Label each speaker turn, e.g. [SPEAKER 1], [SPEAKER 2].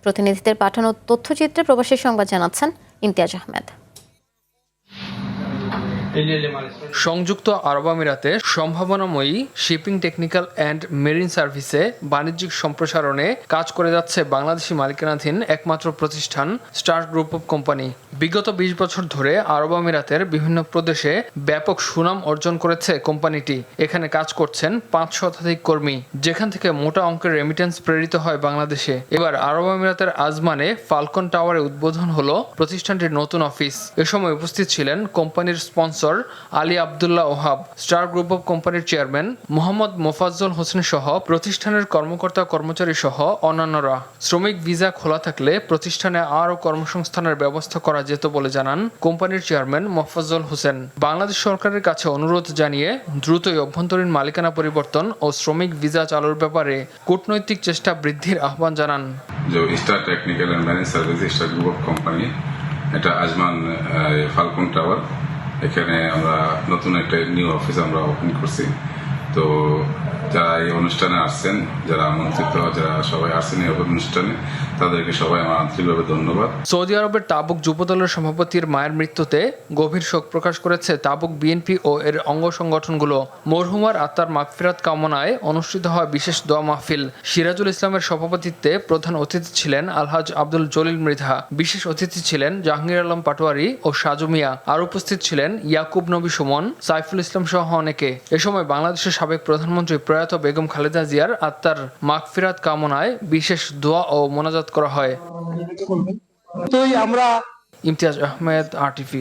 [SPEAKER 1] প্রতিনিধিদের পাঠানো তথ্যচিত্রে প্রবাসী সংবাদ জানাচ্ছেন ইমতিয়াজ আহমেদ।
[SPEAKER 2] সংযুক্ত আরব আমিরাতে সম্ভাবনাময়ী শিপিং, টেকনিক্যাল অ্যান্ড মেরিন সার্ভিসে বাণিজ্যিক সম্প্রসারণে কাজ করে যাচ্ছে বাংলাদেশি মালিকানাধীন একমাত্র প্রতিষ্ঠান স্টার গ্রুপ অব কোম্পানি। বিগত ২০ বছর ধরে আরব আমিরাতের বিভিন্ন প্রদেশে ব্যাপক সুনাম অর্জন করেছে কোম্পানিটি। এখানে কাজ করছেন ৫ শতাধিক কর্মী, যেখান থেকে মোটা অঙ্কের রেমিটেন্স প্রেরিত হয় বাংলাদেশে। এবার আরব আমিরাতের আজমানে ফালকন টাওয়ারে উদ্বোধন হলো প্রতিষ্ঠানটির নতুন অফিস। এ সময় উপস্থিত ছিলেন কোম্পানির sponsor Ali Abdullah Wahab, star group of কোম্পানির চেয়ারম্যান মোহাম্মদ মোফাজ্জল হোসেন সহ প্রতিষ্ঠানের কর্মকর্তা কর্মচারী সহ অন্যান্যরা। শ্রমিক ভিসা খোলা থাকলে প্রতিষ্ঠানে আরও কর্মসংস্থানের ব্যবস্থা করা যেত বলে জানান কোম্পানির চেয়ারম্যান মোফাজ্জল হোসেন। বাংলাদেশ সরকারের কাছে অনুরোধ জানিয়ে দ্রুতই অভ্যন্তরীণ মালিকানা পরিবর্তন ও শ্রমিক ভিসা চালুর ব্যাপারে কূটনৈতিক চেষ্টা বৃদ্ধির আহ্বান জানান।
[SPEAKER 3] Star technical and marine service star group of company, এটা আজমান ফালকন টাওয়ার, এখানে আমরা নতুন একটা নিউ অফিস আমরা ওপেন করছি। তো যারা এই অনুষ্ঠানে আসছেন, যারা আমন্ত্রিত, যারা সবাই আসছেন এই অনুষ্ঠানে, তাদেরকে সবাই আমার আন্তরিকভাবে ধন্যবাদ।
[SPEAKER 2] সৌদি আরবের তাবুক যুবদলের সভাপতির মায়ের মৃত্যুতে গভীর শোক প্রকাশ করেছে তাবুক বিএনপি ও এর অঙ্গ সংগঠনগুলো। মরহুমার আত্মার মাগফিরাত কামনায় অনুষ্ঠিত হয় বিশেষ দোয়া মাহফিল। সিরাজুল ইসলামের সভাপতিত্বে প্রধান অতিথি ছিলেন আলহাজ আব্দুল জলিল মৃধা, বিশেষ অতিথি ছিলেন জাহাঙ্গীর আলম পাটোয়ারি ও সাজু মিয়া। আর উপস্থিত ছিলেন ইয়াকুব নবী সুমন, সাইফুল ইসলাম সহ অনেকে। এ সময় বাংলাদেশের সাবেক প্রধানমন্ত্রী প্রয়াত বেগম খালেদা জিয়ার আত্মার মাগফিরাত কামনায় বিশেষ দোয়া ও মোনাজাত করা হয়।
[SPEAKER 4] আমরা
[SPEAKER 2] ইমতিয়াজ আহমেদ, RTV।